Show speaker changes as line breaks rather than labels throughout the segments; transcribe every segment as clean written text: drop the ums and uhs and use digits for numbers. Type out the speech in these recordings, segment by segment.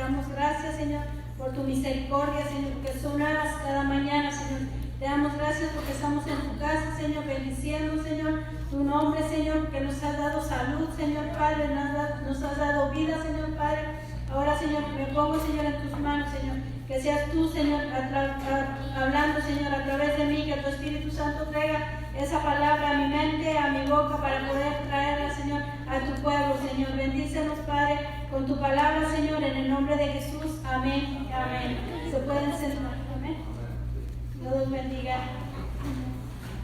damos gracias, Señor, por tu misericordia, Señor, porque son nuevas cada mañana, Señor. Te damos gracias porque estamos en tu casa, Señor, bendiciendo, Señor, tu nombre, Señor, que nos has dado salud, Señor Padre, nos has dado vida, Señor Padre. Ahora, Señor, me pongo, Señor, en tus manos, Señor, que seas tú, Señor, hablando, Señor, a través de mí, que tu Espíritu Santo traiga esa palabra a mi mente, a mi boca, para poder traerla, Señor, a tu pueblo, Señor. Bendícenos, Padre, con tu palabra, Señor, en el nombre de Jesús. Amén. Amén. Se pueden sentar. Amén. Dios los bendiga.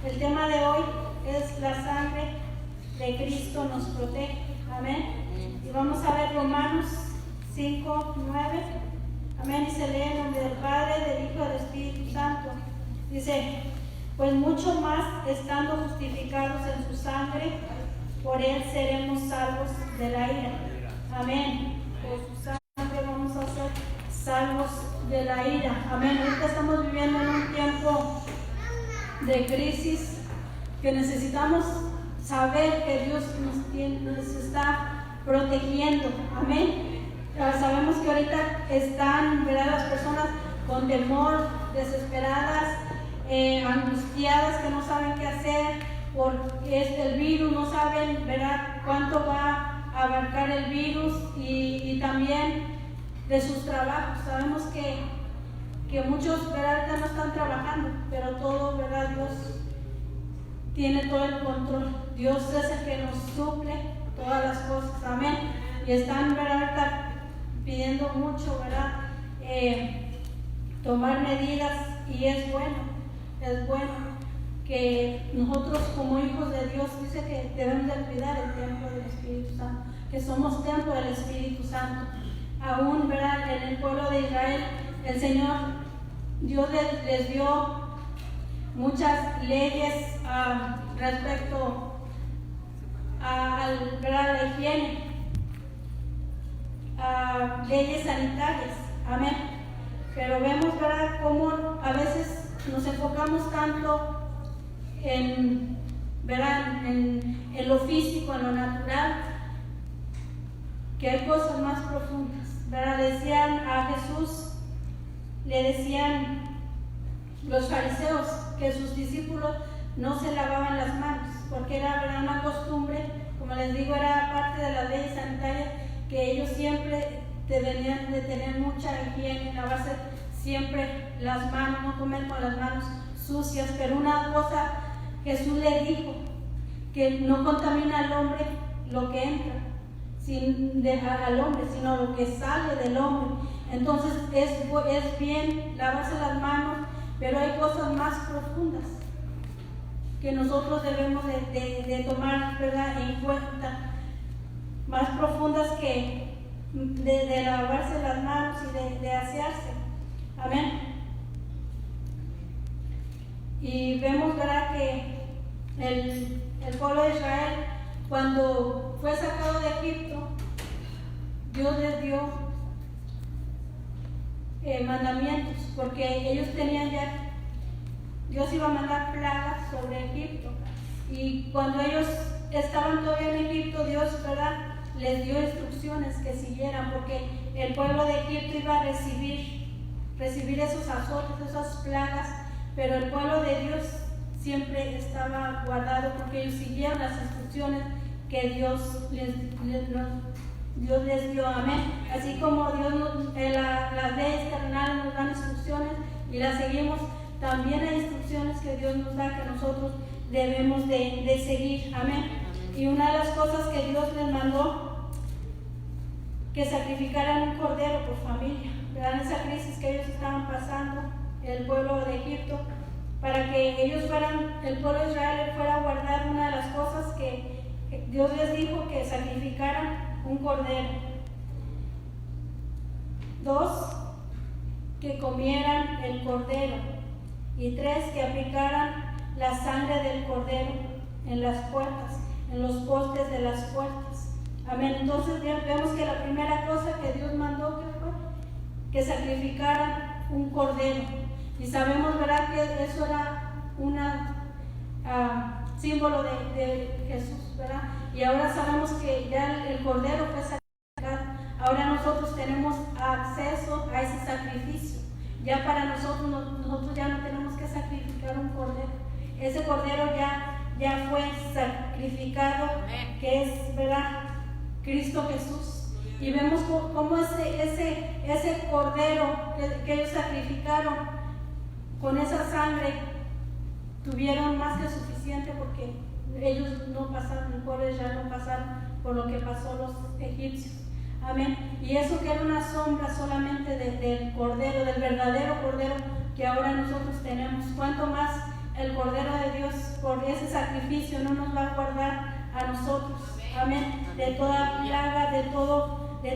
El tema de hoy es la sangre de Cristo nos protege. Amén. Y vamos a ver Romanos 5, 9. Amén. Y se lee en nombre del Padre, del Hijo y del Espíritu Santo. Dice: pues mucho más, estando justificados en su sangre, por él seremos salvos de la ira. Amén. Por su sangre vamos a ser salvos de la ira. Amén. Ahorita estamos viviendo en un tiempo de crisis que necesitamos saber que Dios nos está protegiendo. Amén. Sabemos que ahorita están, ¿verdad?, las personas con temor, desesperadas, angustiadas, que no saben qué hacer porque el virus, no saben, ¿verdad?, cuánto va a abarcar el virus, y también de sus trabajos. Sabemos que muchos, ¿verdad?, ahorita no están trabajando, pero todo, ¿verdad?, Dios tiene todo el control. Dios es el que nos suple todas las cosas. Amén. Y están, ¿verdad?, ahorita pidiendo mucho, ¿verdad?, tomar medidas, y es bueno que nosotros como hijos de Dios, dice que debemos de cuidar el templo del Espíritu Santo, que somos templo del Espíritu Santo. Aún, ¿verdad?, en el pueblo de Israel, el Señor, Dios les dio muchas leyes respecto a la higiene, leyes sanitarias. Amén. Pero vemos, ¿verdad?, cómo a veces nos enfocamos tanto en, ¿verdad?, en lo físico, en lo natural, que hay cosas más profundas, ¿verdad? Decían a Jesús, le decían los fariseos que sus discípulos no se lavaban las manos, porque era, ¿verdad?, una costumbre, como les digo, era parte de las leyes sanitarias, que ellos siempre deberían de tener mucha higiene, lavarse siempre las manos, no comer con las manos sucias. Pero una cosa Jesús le dijo, que no contamina al hombre lo que entra sin dejar al hombre, sino lo que sale del hombre. Entonces es bien lavarse las manos, pero hay cosas más profundas que nosotros debemos de tomar, ¿verdad?, en cuenta, más profundas que de lavarse las manos y de asearse. Amén. Y vemos, ¿verdad?, que el pueblo de Israel, cuando fue sacado de Egipto, Dios les dio mandamientos, porque ellos tenían ya, Dios iba a mandar plagas sobre Egipto, y cuando ellos estaban todavía en Egipto, Dios, ¿verdad?, les dio instrucciones que siguieran, porque el pueblo de Egipto iba a recibir esos azotes, esas plagas, pero el pueblo de Dios siempre estaba guardado, porque ellos siguieron las instrucciones que Dios les dio. Amén. Así como Dios las leyes terrenales nos dan instrucciones y las seguimos, también hay instrucciones que Dios nos da que nosotros debemos de seguir. Amén. Y una de las cosas que Dios les mandó, que sacrificaran un cordero por familia, ¿verdad?, en esa crisis que ellos estaban pasando, el pueblo de Egipto, para que ellos el pueblo de Israel fuera a guardar. una de las cosas que Dios les dijo, que sacrificaran un cordero. 2, que comieran el cordero. Y 3, que aplicaran la sangre del cordero en las puertas, en los postes de las puertas. Amén. Entonces vemos que la primera cosa que Dios mandó, que fue que sacrificaran un cordero. Y sabemos, ¿verdad?, que eso era un símbolo de Jesús, ¿verdad? Y ahora sabemos que ya el cordero fue sacrificado. ahora nosotros tenemos acceso a ese sacrificio. Ya para nosotros ya no tenemos que sacrificar un cordero. Ese cordero ya fue sacrificado, que es, ¿verdad?, Cristo Jesús. Y vemos cómo ese cordero que ellos sacrificaron, con esa sangre tuvieron más que suficiente, porque ellos no pasaron, el pueblo ya no pasaron por lo que pasó los egipcios. Amén. Y eso que era una sombra solamente del cordero, del verdadero cordero que ahora nosotros tenemos. ¿Cuánto más el cordero de Dios, por ese sacrificio, no nos va a guardar a nosotros? Amén. De toda plaga, de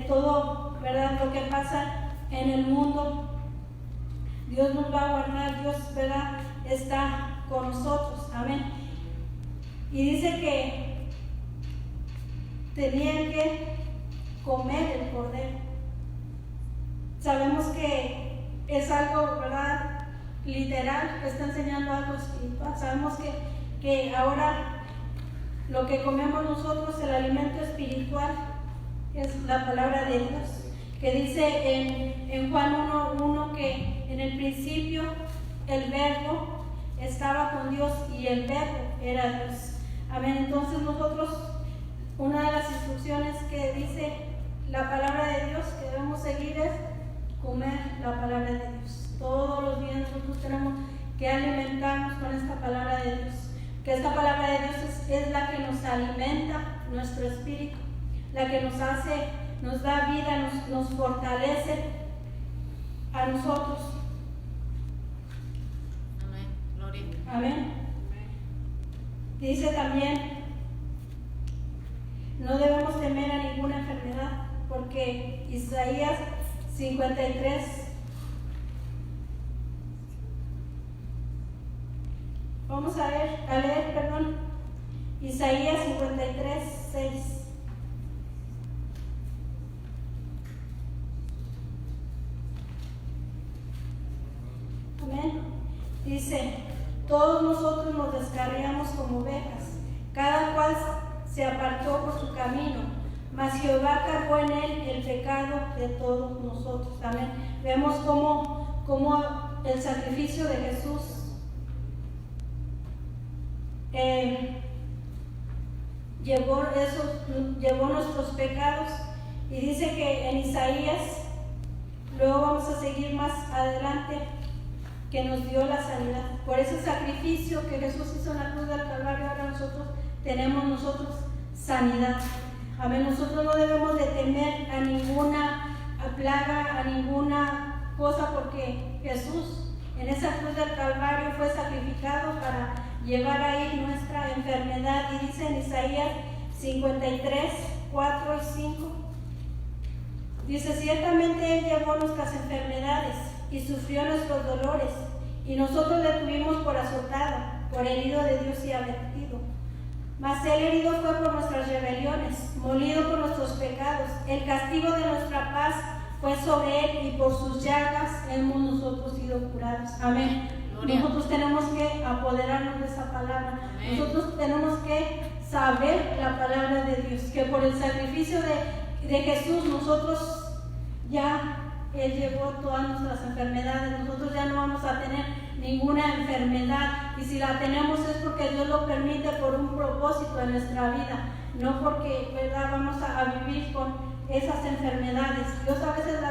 todo, ¿verdad?, lo que pasa en el mundo, Dios nos va a guardar. Dios, ¿verdad?, está con nosotros. Amén. Y dice que tenían que comer el cordero. Sabemos que es algo, ¿verdad?, literal, que está enseñando algo espiritual. Sabemos que ahora lo que comemos nosotros, el alimento espiritual, es la palabra de Dios, que dice en Juan 1:1 que en el principio el verbo estaba con Dios y el verbo era Dios. Amén. Entonces nosotros, una de las instrucciones que dice la palabra de Dios que debemos seguir es comer la palabra de Dios. Todos los días nosotros tenemos que alimentarnos con esta palabra de Dios, que esta palabra de Dios es la que nos alimenta nuestro espíritu, la que nos da vida, nos fortalece a nosotros.
Amén. Gloria.
Amén. Dice también, no debemos temer a ninguna enfermedad, porque Isaías 53, vamos a leer, Isaías 53:6. Amén. Dice, todos nosotros nos descarriamos como ovejas, cada cual se apartó por su camino, mas Jehová cargó en él el pecado de todos nosotros. Amén. Vemos cómo el sacrificio de Jesús llevó nuestros pecados. Y dice que en Isaías, luego vamos a seguir más adelante, que nos dio la sanidad. Por ese sacrificio que Jesús hizo en la cruz del Calvario, ahora tenemos sanidad. Amén. Nosotros no debemos de temer a ninguna plaga, a ninguna cosa, porque Jesús en esa cruz del Calvario fue sacrificado para llevar ahí nuestra enfermedad. Y dice en Isaías 53:4 y 5, dice, ciertamente Él llevó nuestras enfermedades y sufrió nuestros dolores, y nosotros le tuvimos por azotado, por herido de Dios y abatido. Mas Él herido fue por nuestras rebeliones, molido por nuestros pecados. El castigo de nuestra paz fue sobre Él, y por sus llagas hemos nosotros sido curados. Amén. Gloria. Nosotros tenemos que apoderarnos de esa palabra. Amén. Nosotros tenemos que saber la palabra de Dios, que por el sacrificio de Jesús nosotros ya Él llevó todas nuestras enfermedades. Nosotros ya no vamos a tener ninguna enfermedad, y si la tenemos es porque Dios lo permite por un propósito en nuestra vida, no porque, ¿verdad?, vamos a vivir con esas enfermedades. Dios a veces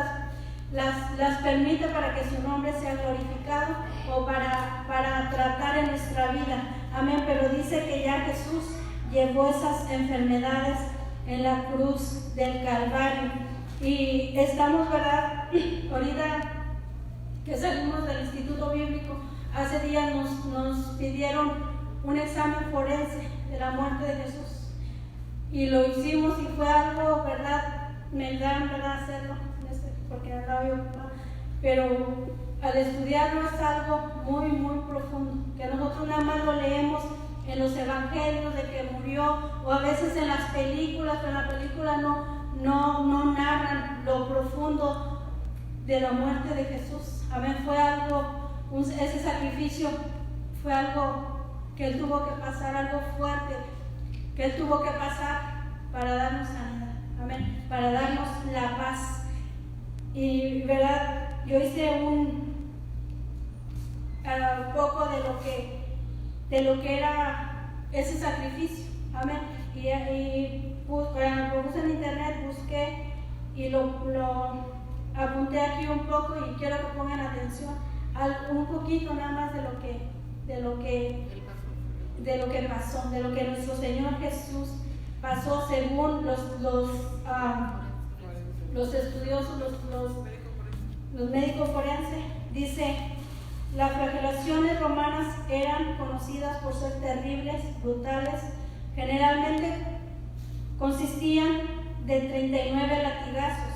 las permite para que su nombre sea glorificado o para tratar en nuestra vida. Amén. Pero dice que ya Jesús llevó esas enfermedades en la cruz del Calvario. Y estamos, ¿verdad?, ahorita que salimos del Instituto Bíblico, hace días nos pidieron un examen forense de la muerte de Jesús, y lo hicimos, y fue algo, ¿verdad?, me dan, ¿verdad?, hacerlo, porque andaba yo ocupada, pero al estudiarlo es algo muy, muy profundo, que nosotros nada más lo leemos en los evangelios de que murió, o a veces en las películas, pero en la película no narran lo profundo de la muerte de Jesús. Amén. Fue algo, ese sacrificio fue algo que Él tuvo que pasar, algo fuerte que Él tuvo que pasar para darnos sanidad. amén, para darnos la paz. Y verdad, yo hice un poco de lo que era ese sacrificio, amén, y puse en internet, busqué y lo apunté aquí un poco, y quiero que pongan atención un poquito nada más de lo que pasó, de lo que nuestro Señor Jesús pasó según los estudiosos, los médicos forenses. Dice: las flagelaciones romanas eran conocidas por ser terribles, brutales. Generalmente consistían de 39 latigazos.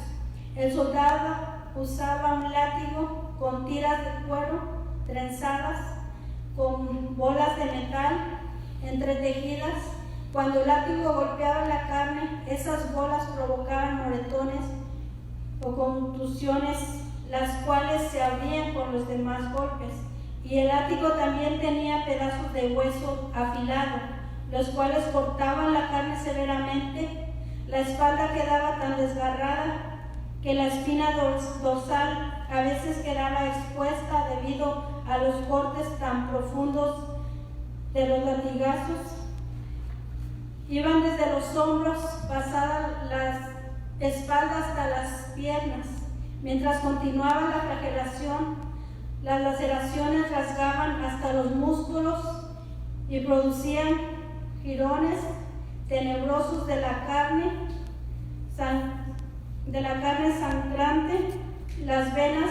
El soldado usaba un látigo con tiras de cuero trenzadas con bolas de metal entretejidas. Cuando el látigo golpeaba la carne, esas bolas provocaban moretones o contusiones, las cuales se abrían con los demás golpes. Y el látigo también tenía pedazos de hueso afilado, los cuales cortaban la carne severamente. La espalda quedaba tan desgarrada que la espina dorsal a veces quedaba expuesta debido a los cortes tan profundos de los latigazos. Iban desde los hombros, pasadas las espaldas hasta las piernas. Mientras continuaba la flagelación, las laceraciones rasgaban hasta los músculos y producían jirones tenebrosos de la carne sangrante. Las venas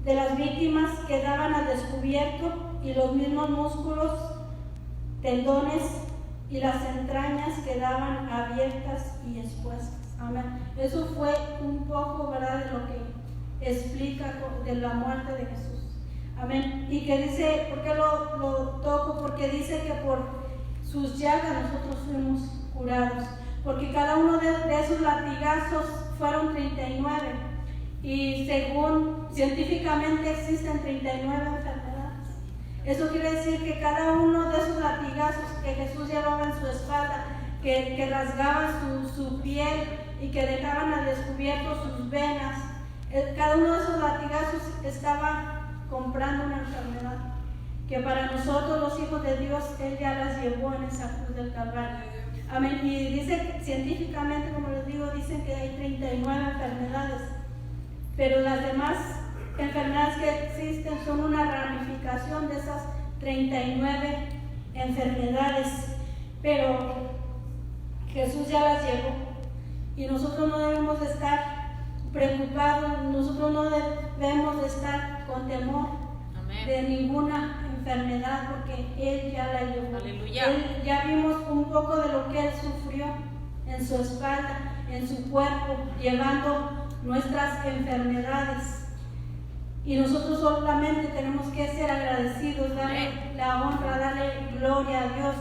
de las víctimas quedaban al descubierto, y los mismos músculos, tendones y las entrañas quedaban abiertas y expuestas. Amén. Eso fue un poco, ¿verdad?, de lo que explica de la muerte de Jesús. Amén. Y que dice, ¿por qué lo toco? Porque dice que por sus llagas nosotros fuimos curados. Porque cada uno de esos latigazos fueron 39. Y según científicamente existen 39 enfermedades. Eso quiere decir que cada uno de esos latigazos que Jesús llevaba en su espalda, que rasgaban su piel y que dejaban al descubierto sus venas, cada uno de esos latigazos estaba comprando una enfermedad, que para nosotros los hijos de Dios Él ya las llevó en esa cruz del Calvario. Amén. Y dice que científicamente, como les digo, dicen que hay 39 enfermedades, pero las demás enfermedades que existen son una ramificación de esas 39 enfermedades, pero Jesús ya las llevó, y nosotros no debemos de estar preocupados, nosotros no debemos de estar con temor. Amén. De ninguna enfermedad, porque Él ya la llevó.
Aleluya.
Ya vimos un poco de lo que Él sufrió en su espalda, en su cuerpo, llevando nuestras enfermedades. Y nosotros solamente tenemos que ser agradecidos, darle la honra, darle gloria a Dios,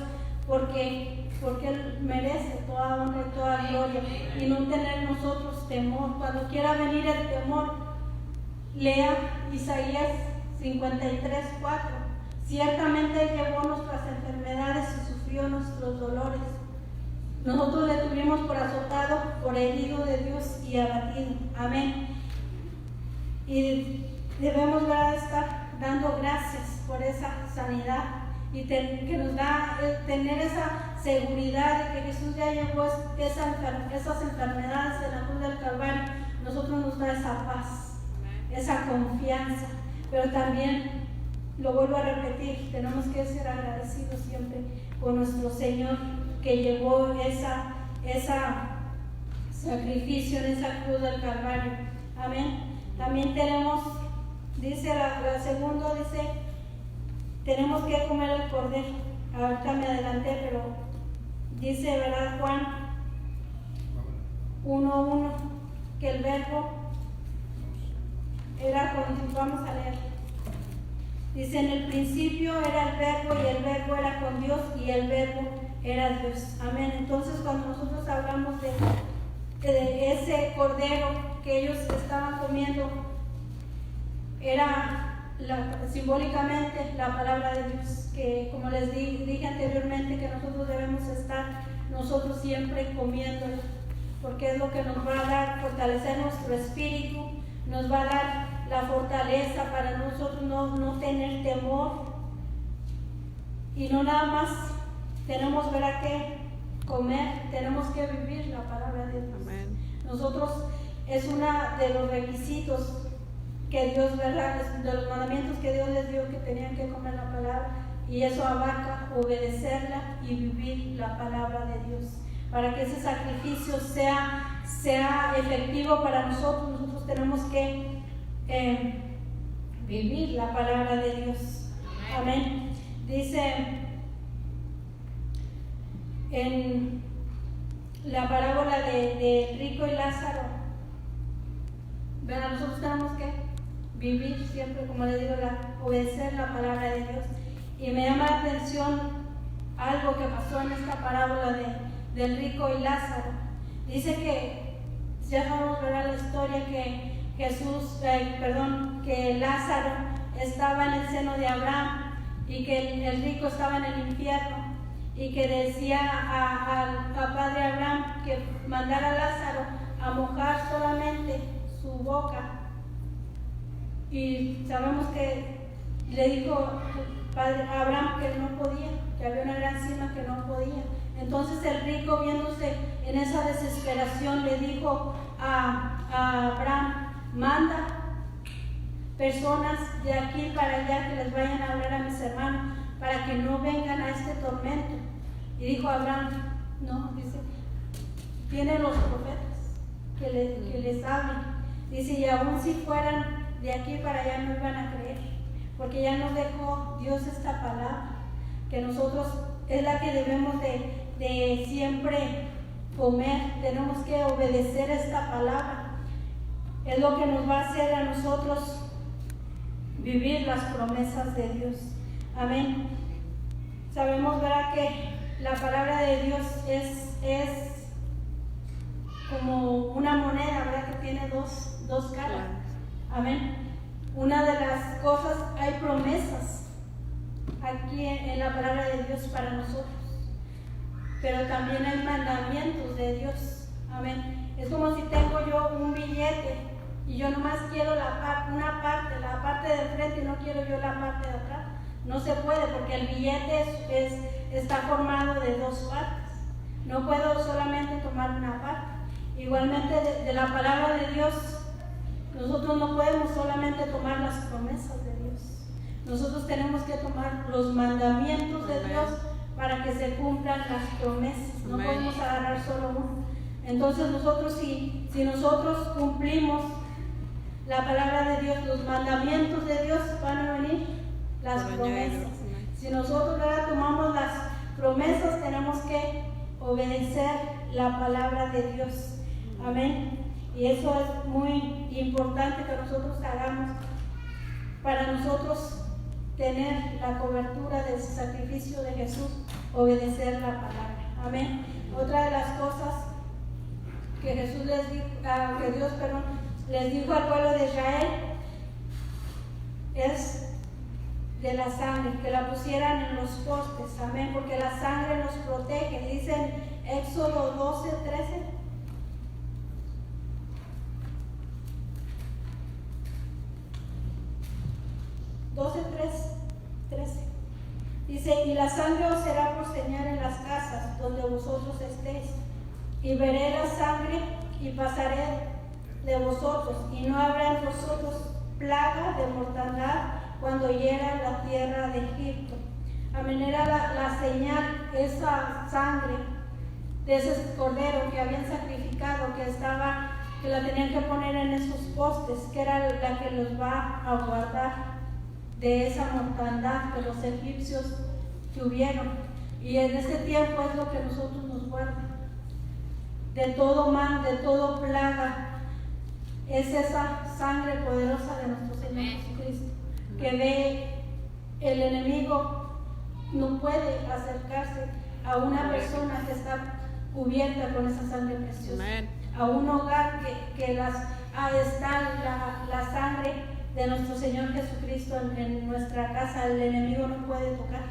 porque Él merece toda honra y toda gloria, y no tener nosotros temor. Cuando quiera venir el temor, lea Isaías 53:4. Ciertamente Él llevó nuestras enfermedades y sufrió nuestros dolores. Nosotros le tuvimos por azotado, por herido de Dios y abatido. Amén. Y debemos estar dando gracias por esa sanidad, y que nos da tener esa seguridad de que Jesús ya llevó esas enfermedades en la cruz del Calvario. Nosotros nos da esa paz, esa confianza, pero también, lo vuelvo a repetir, tenemos que ser agradecidos siempre con nuestro Señor, que llevó esa sacrificio en esa cruz del Calvario. Amén. También tenemos, dice la segunda, dice, tenemos que comer el cordero. Ahorita me adelanté, pero dice, ¿verdad, Juan 1:1, que el verbo era con Dios? Vamos a leer. Dice: en el principio era el verbo, y el verbo era con Dios, y el verbo era Dios. Amén. Entonces, cuando nosotros hablamos de ese cordero que ellos estaban comiendo, era simbólicamente la palabra de Dios, que, como les dije anteriormente, que nosotros debemos estar nosotros siempre comiendo, porque es lo que nos va a dar, fortalecer nuestro espíritu, nos va a dar la fortaleza para nosotros no tener temor. Y no nada más tenemos, ¿verdad?, que comer, tenemos que vivir la palabra de Dios.
Amén.
Nosotros, es uno de los requisitos que Dios, ¿verdad?, de los mandamientos que Dios les dio, que tenían que comer la palabra, y eso abarca obedecerla y vivir la palabra de Dios. Para que ese sacrificio sea efectivo para nosotros, nosotros tenemos que vivir la palabra de Dios. Amén. Dice en la parábola de Rico y Lázaro, ¿verdad? Nosotros tenemos que vivir siempre, como les digo, obedecer la palabra de Dios. Y me llama la atención algo que pasó en esta parábola del rico y Lázaro. Dice que, ya sabemos, ¿verdad?, la historia que que Lázaro estaba en el seno de Abraham y que el rico estaba en el infierno, y que decía al padre Abraham que mandara a Lázaro a mojar solamente su boca. Y sabemos que le dijo el padre Abraham que no podía, que había una gran cima que no podía. Entonces el rico, viéndose en esa desesperación, le dijo a Abraham: manda personas de aquí para allá que les vayan a hablar a mis hermanos para que no vengan a este tormento. Y dijo Abraham: no, dice, tienen los profetas que les hablen. Dice, y aún si fueran de aquí para allá no iban a creer, porque ya nos dejó Dios esta palabra, que nosotros es la que debemos de siempre comer. Tenemos que obedecer esta palabra, es lo que nos va a hacer a nosotros vivir las promesas de Dios. Amén. Sabemos, ¿verdad?, que la palabra de Dios es como una moneda, ¿verdad?, que tiene dos caras. Amén. Una de las cosas, hay promesas aquí en la palabra de Dios para nosotros, pero también hay mandamientos de Dios. Amén. Es como si tengo yo un billete y yo nomás quiero una parte, la parte del frente, y no quiero yo la parte de atrás. No se puede, porque el billete está formado de dos partes. No puedo solamente tomar una parte. Igualmente de la palabra de Dios, nosotros no podemos solamente tomar las promesas de Dios. Nosotros tenemos que tomar los mandamientos de Dios para que se cumplan las promesas. No podemos agarrar solo uno. Entonces nosotros, si nosotros cumplimos la palabra de Dios, los mandamientos de Dios, van a venir las promesas. Si nosotros ahora tomamos las promesas, tenemos que obedecer la palabra de Dios. Amén. Y eso es muy importante que nosotros hagamos para nosotros tener la cobertura del sacrificio de Jesús, obedecer la palabra. Amén. Otra de las cosas que Jesús les dijo, que Dios, les dijo al pueblo de Israel es de la sangre, que la pusieran en los postes. Amén, porque la sangre nos protege. Dice en Éxodo 12:13. Dice, y la sangre os será por señal en las casas donde vosotros estéis, y veré la sangre y pasaré de vosotros, y no habrá en vosotros plaga de mortandad cuando hiera la tierra de Egipto. Amén. Era la señal, esa sangre de ese cordero que habían sacrificado, que la tenían que poner en esos postes, que era la que los va a guardar de esa mortandad que los egipcios tuvieron. Y en ese tiempo es lo que nosotros nos guarda de todo mal, de todo plaga. Es esa sangre poderosa de nuestro Señor Jesucristo, que ve el enemigo, no puede acercarse a una persona que está cubierta con esa sangre preciosa. Amén. A un hogar que está la sangre de nuestro Señor Jesucristo en nuestra casa. El enemigo no puede tocar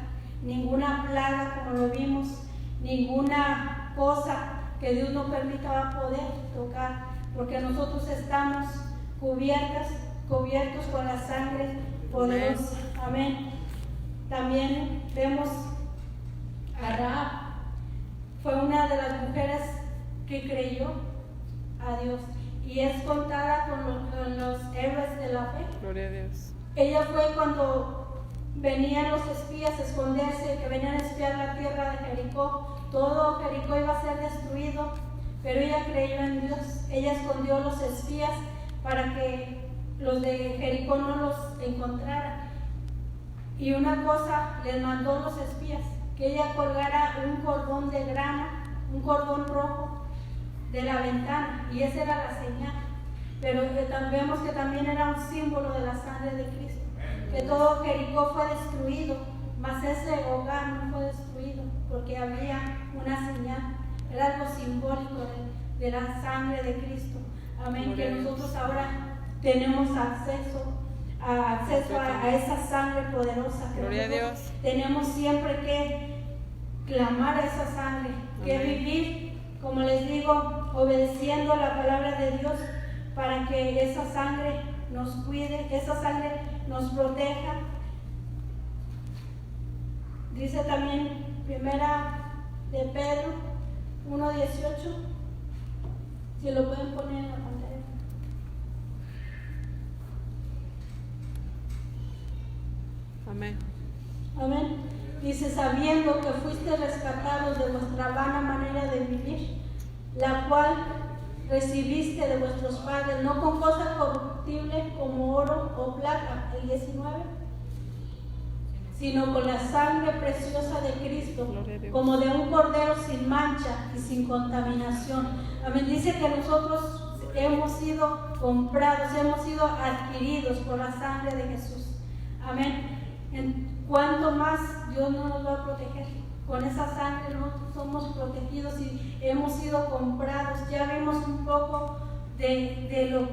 ninguna plaga, como lo vimos, ninguna cosa que Dios no permita va a poder tocar, porque nosotros estamos cubiertos con la sangre poderosa. Amén. También vemos a Rahab, fue una de las mujeres que creyó a Dios y es contada con los héroes de la fe.
Gloria a Dios.
Ella fue cuando venían los espías a esconderse, que venían a espiar la tierra de Jericó. Todo Jericó iba a ser destruido, pero ella creyó en Dios. Ella escondió los espías para que los de Jericó no los encontraran. Y una cosa les mandó los espías, que ella colgara un cordón de grana, un cordón rojo de la ventana, y esa era la señal. Pero vemos que también era un símbolo de la sangre de Cristo, que todo Jericó fue destruido, mas ese hogar no fue destruido, porque había una señal, era algo simbólico de la sangre de Cristo. Amén, que nosotros ahora tenemos acceso a esa sangre poderosa, que
Gloria a Dios.
tenemos siempre que clamar a esa sangre, que vivir, como les digo, obedeciendo la palabra de Dios, para que esa sangre nos cuide, que esa sangre nos proteja. Dice también Primera de Pedro 1:18, si lo pueden poner en la pantalla.
Amén.
Amén. Dice, sabiendo que fuiste rescatados de vuestra vana manera de vivir, la cual recibiste de vuestros padres, no con cosas corruptibles como oro o plata, el 19, sino con la sangre preciosa de Cristo, como de un cordero sin mancha y sin contaminación. Amén. Dice que nosotros hemos sido comprados, hemos sido adquiridos por la sangre de Jesús. Amén. ¿Cuánto más Dios no nos va a proteger? Con esa sangre no somos protegidos y hemos sido comprados. Ya vimos un poco de lo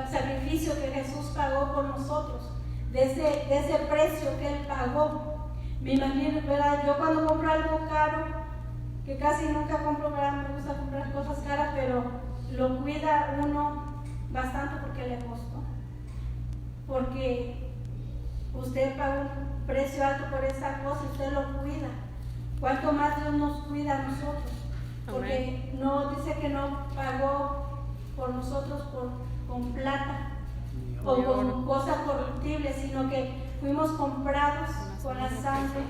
sacrificio que Jesús pagó por nosotros, de ese precio que Él pagó. Me imagino, ¿verdad? Yo cuando compro algo caro, que casi nunca compro, ¿verdad? Me gusta comprar cosas caras, pero lo cuida uno bastante porque le costó. Porque usted paga un precio alto por esa cosa, usted lo cuida. ¿Cuánto más Dios nos cuida a nosotros? Porque no dice que no pagó por nosotros con plata o con cosas corruptibles, sino que fuimos comprados con la sangre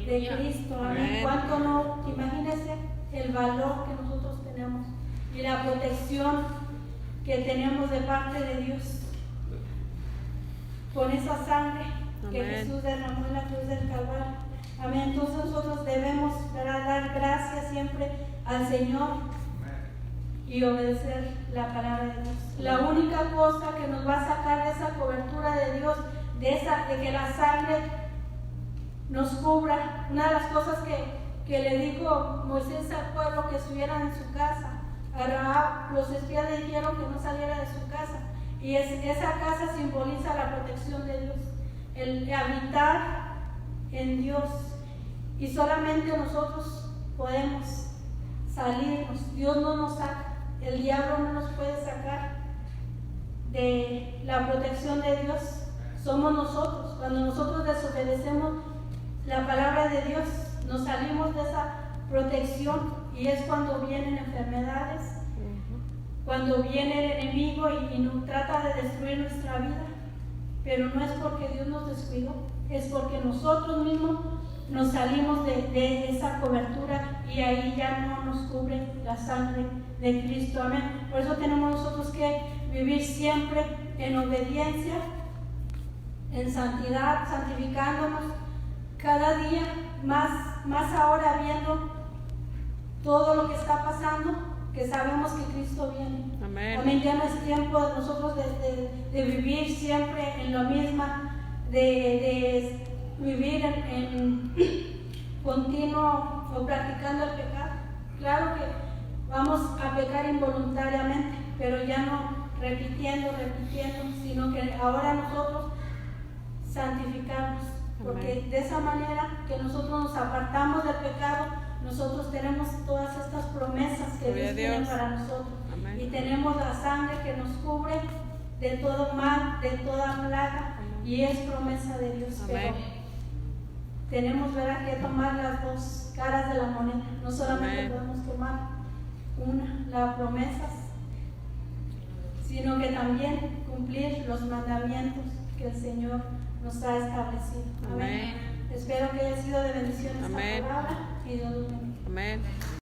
de Cristo. Amén. ¿Cuánto no? Imagínense el valor que nosotros tenemos y la protección que tenemos de parte de Dios con esa sangre que Jesús derramó en la cruz del Calvario. Amén. Entonces nosotros debemos dar gracias siempre al Señor y obedecer la palabra de Dios. La única cosa que nos va a sacar de esa cobertura de Dios, de que la sangre nos cubra, una de las cosas que le dijo Moisés al pueblo, que estuvieran en su casa. A Rahab, los espías le dijeron que no saliera de su casa, y esa casa simboliza la protección de Dios, el habitar en Dios, y solamente nosotros podemos salirnos. Dios no nos saca, el diablo no nos puede sacar de la protección de Dios. Somos nosotros, cuando nosotros desobedecemos la palabra de Dios, nos salimos de esa protección, y es cuando vienen enfermedades, cuando viene el enemigo y nos trata de destruir nuestra vida. Pero no es porque Dios nos descuidó, es porque nosotros mismos nos salimos de esa cobertura, y ahí ya no nos cubre la sangre de Cristo. Amén. Por eso tenemos nosotros que vivir siempre en obediencia, en santidad, santificándonos cada día más ahora, viendo todo lo que está pasando, que sabemos que Cristo viene.
Amén.
Amén. Ya no es tiempo de nosotros de vivir siempre en lo mismo, de vivir en continuo o practicando el pecado. Claro que vamos a pecar involuntariamente, pero ya no repitiendo, sino que ahora nosotros santificarnos, porque de esa manera que nosotros nos apartamos del pecado, nosotros tenemos todas estas promesas que
Gloria a
Dios tiene
Dios.
para nosotros.
Amén.
Y tenemos la sangre que nos cubre de todo mal, de toda plaga, y es promesa de Dios.
Amén.
Pero tenemos, ¿verdad?, que tomar las dos caras de la moneda. No solamente
Amén.
podemos tomar las promesas, sino que también cumplir los mandamientos que el Señor nos ha establecido. Amén.
Amén.
Espero que haya sido de bendición esta
Amén.
palabra y Dios los bendiga.
Amén.